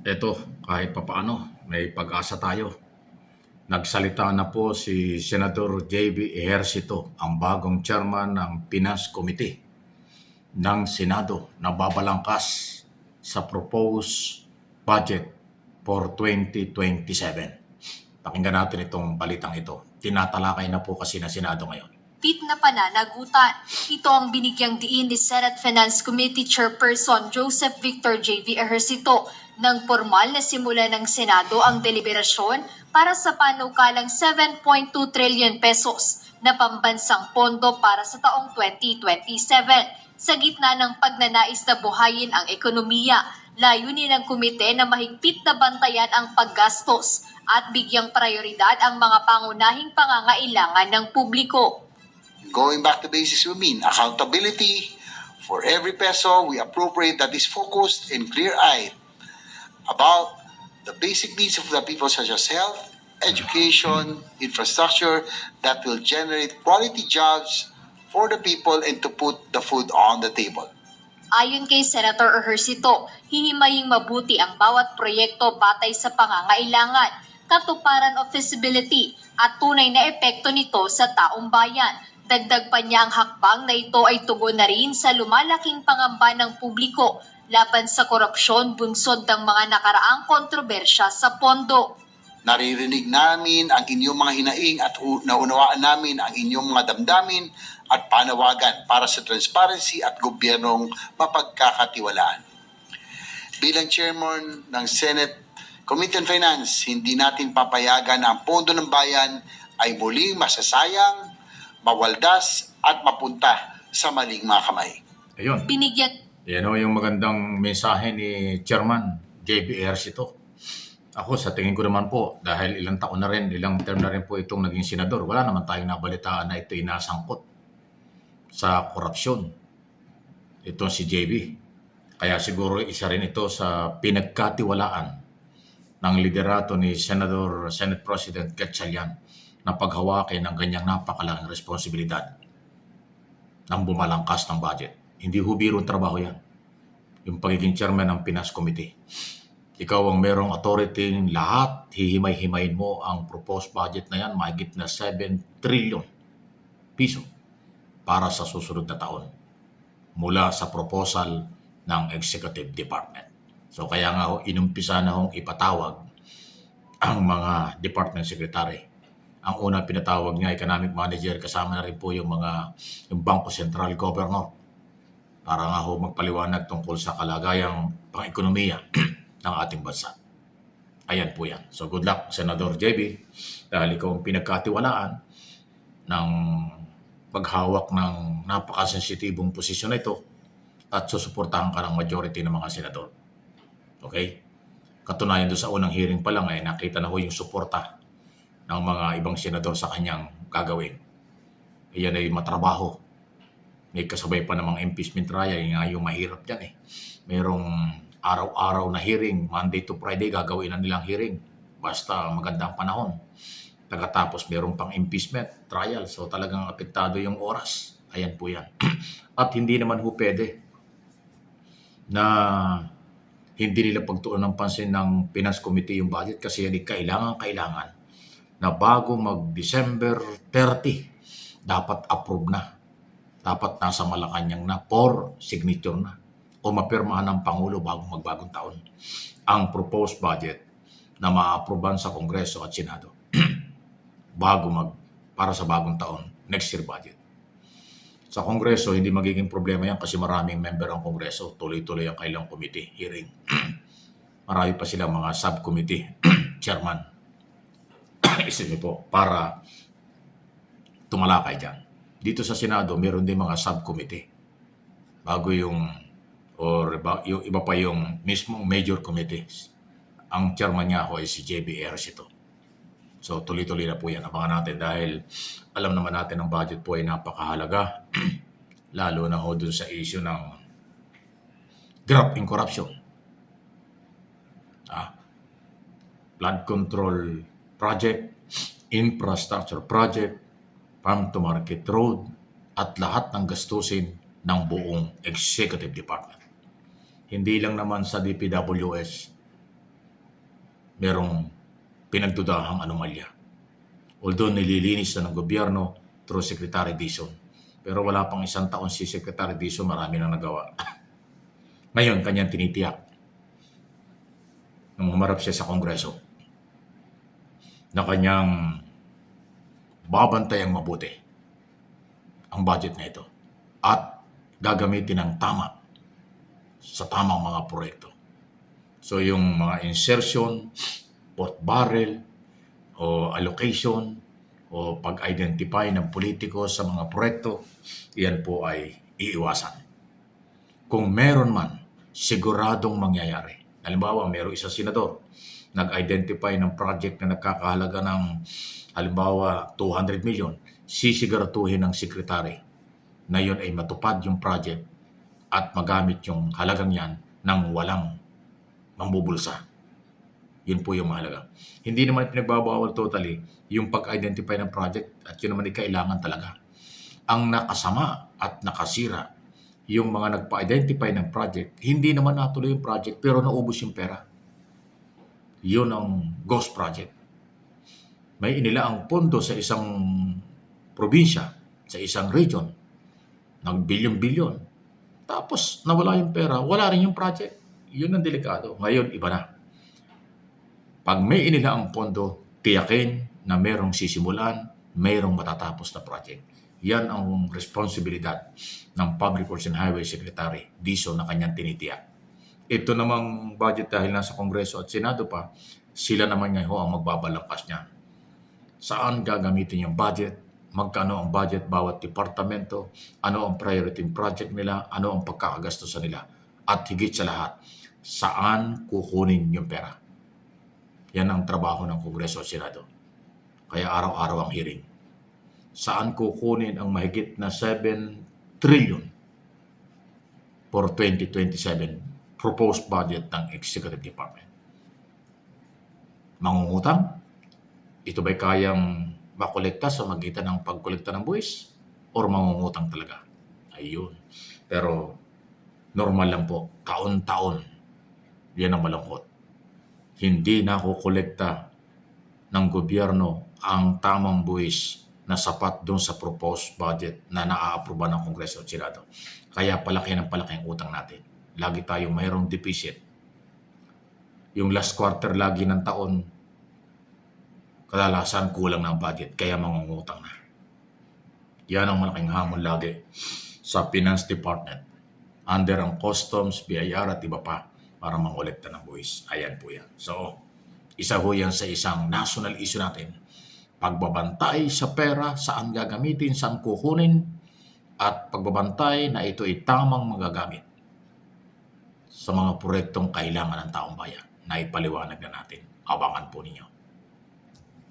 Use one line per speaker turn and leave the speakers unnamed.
Eto, kahit papaano, may pag-asa tayo. Nagsalita na po si Senador JB Ejercito, ang bagong chairman ng Finance Committee ng Senado na babalangkas sa proposed budget for 2027. Pakinggan natin itong balitang ito. Tinatalakay na po kasi ng Senado ngayon.
Pit na pananagutan. Ito ang binigyang diin ni Senate Finance Committee Chairperson Joseph Victor J.V. Ejercito nang formal na simula ng Senado ang deliberasyon para sa panukalang 7.2 trillion pesos na pambansang pondo para sa taong 2027. Sa gitna ng pagnanais na buhayin ang ekonomiya, layunin ng komite na mahigpit na bantayan ang paggastos at bigyang prioridad ang mga pangunahing pangangailangan ng publiko.
Going back to basics, we mean accountability for every peso we appropriate that is focused and clear-eyed about the basic needs of the people such as health, education, infrastructure that will generate quality jobs for the people and to put the food on the table.
Ayon kay Senator Ejercito, hihimaying mabuti ang bawat proyekto batay sa pangangailangan, katuparan o feasibility at tunay na epekto nito sa taong bayan. Dagdag pa niya ang hakbang na ito ay tugon na rin sa lumalaking pangamba ng publiko laban sa korupsyon bunsod ng mga nakaraang kontrobersya sa pondo.
Naririnig namin ang inyong mga hinaing at naunawaan namin ang inyong mga damdamin at panawagan para sa transparency at gobyernong mapagkakatiwalaan. Bilang chairman ng Senate Committee on Finance, hindi natin papayagan na ang pondo ng bayan ay muling masasayang, mawaldas at mapunta sa maling mga kamay.
Ayun. Yan o yung magandang mensahe ni Chairman JB Ejercito. Ako sa tingin ko naman po, dahil ilang taon na rin, ilang term na rin po itong naging senador, wala naman tayong nabalitaan na ito inasangkot sa korupsyon. Ito si JB. Kaya siguro isa rin ito sa pinagkatiwalaan ng liderato ni Senate President Gatchalian na paghawakin ng ganyang napakalaking responsibilidad ng bumalangkas ng budget. Hindi ho birong trabaho yan. Yung pagiging chairman ng Finance Committee. Ikaw ang merong authority lahat, hihimay-himayin mo ang proposed budget na yan, mahigit na 7 trillion piso para sa susunod na taon mula sa proposal ng Executive Department. So kaya nga ho, inumpisa na hong ipatawag ang mga department secretary. Ang una pinatawag niya, economic manager, kasama na rin po yung Bangko Sentral Governor para nga ho magpaliwanag tungkol sa kalagayang pang-ekonomiya ng ating bansa. Ayan po yan. So good luck, Senador JB, dahil ikaw ang pinagkatiwalaan ng paghawak ng napakasensitibong posisyon na ito at susuportahan ka ng majority ng mga senador. Okay? Katunayan doon sa unang hearing pa lang ay nakita na ho yung suporta ng mga ibang senador sa kanyang gagawin. Iyan ay matrabaho. May kasabay pa namang impeachment trial, yung mahirap dyan eh. Merong araw-araw na hearing, Monday to Friday, gagawin na nilang hearing. Basta magandang panahon. Pagkatapos merong pang impeachment trial, so talagang apektado yung oras. Ayan po yan. At hindi naman ho pwede na hindi nila pagtuon ng pansin ng Finance Committee yung budget kasi yan kailangan na bago mag-December 30, dapat approve na. Dapat nasa Malacanang na for signature na o mapirmahan ng Pangulo bago magbagong taon ang proposed budget na ma-approvean sa Kongreso at Senado para sa bagong taon, next year budget. Sa Kongreso, hindi magiging problema yan kasi maraming member ang Kongreso. Tuloy-tuloy ang kailang committee hearing. Marami pa silang mga subcommittee chairman. Isipin po, para tumalakay dyan. Dito sa Senado, meron din mga subcommittee. Bago yung iba pa yung mismong major committees. Ang chairman niya ako ay si JB Ejercito. So tuloy-tuloy na po yan. Abangan natin dahil alam naman natin ang budget po ay napakahalaga. Lalo na ho dun sa issue ng graft in corruption. Flood control project, infrastructure project, farm to market road, at lahat ng gastusin ng buong Executive Department. Hindi lang naman sa DPWS, merong pinagdudahang anomalya. Although nililinis na ng gobyerno through Secretary Dizon. Pero wala pang isang taon si Secretary Dizon, marami nang nagawa. Ngayon, kanyang tinitiyak nung humarap siya sa Kongreso na kanyang babantayang mabuti ang budget na ito at gagamitin ng tama sa tamang mga proyekto. So yung mga insertion, port barrel, o allocation, o pag-identify ng politiko sa mga proyekto, yan po ay iiwasan. Kung meron man, siguradong mangyayari. Halimbawa, mayroong isang senador, nag-identify ng project na nagkakahalaga ng halimbawa 200 million, sisiguraduhin ng sekretary na yun ay matupad yung project at magamit yung halagang yan ng walang mambubulsa. Yun po yung mahalaga. Hindi naman pinagbabawal totally yung pag-identify ng project at yun naman ay kailangan talaga. Ang nakasama at nakasira yung mga nagpa-identify ng project, hindi naman natuloy yung project pero naubos yung pera. Yun ang ghost project. May inilaang pondo sa isang probinsya, sa isang region, ng bilyon-bilyon. Tapos nawala yung pera, wala rin yung project. Yun ang delikado. Ngayon, iba na. Pag may inilaang pondo, tiyakin na merong sisimulan, merong matatapos na project. Yan ang responsibilidad ng Public Works and Highway Secretary Dizon na kanyang tinitiyak. Ito namang budget dahil nasa Kongreso at Senado pa, sila naman ngayon ang magbabalangkas niya. Saan gagamitin yung budget? Magkano ang budget bawat departamento? Ano ang priority project nila? Ano ang pagkakagastos nila? At higit sa lahat, saan kukunin yung pera? Yan ang trabaho ng Kongreso at Senado. Kaya araw-araw ang hearing. Saan kukunin ang mahigit na 7 trillion for 2027 proposed budget ng Executive Department? Mangungutang? Ito ba'y kayang makolekta sa magitan ng pagkolekta ng buwis? Or mangungutang talaga? Ayun. Pero normal lang po. Taon-taon. Yan ang malungkot. Hindi nakukolekta ng gobyerno ang tamang buwis na sapat doon sa proposed budget na naaaproba ng Kongreso at Senado. Kaya palaki ng palaki ang utang natin. Lagi tayong mayroong deficit. Yung last quarter lagi ng taon, kadalasan kulang ng budget, kaya mangungutang na. Yan ang malaking hamon lagi sa Finance Department. Under ang Customs, BIR at iba pa para mangolekta ng buwis. Ayan po yan. So, isa ho yan sa isang national issue natin. Pagbabantay sa pera, saan gagamitin, saan kukunin, at pagbabantay na ito ay tamang magagamit sa mga proyektong kailangan ng taong bayan na ipaliwanag na natin. Abangan po ninyo.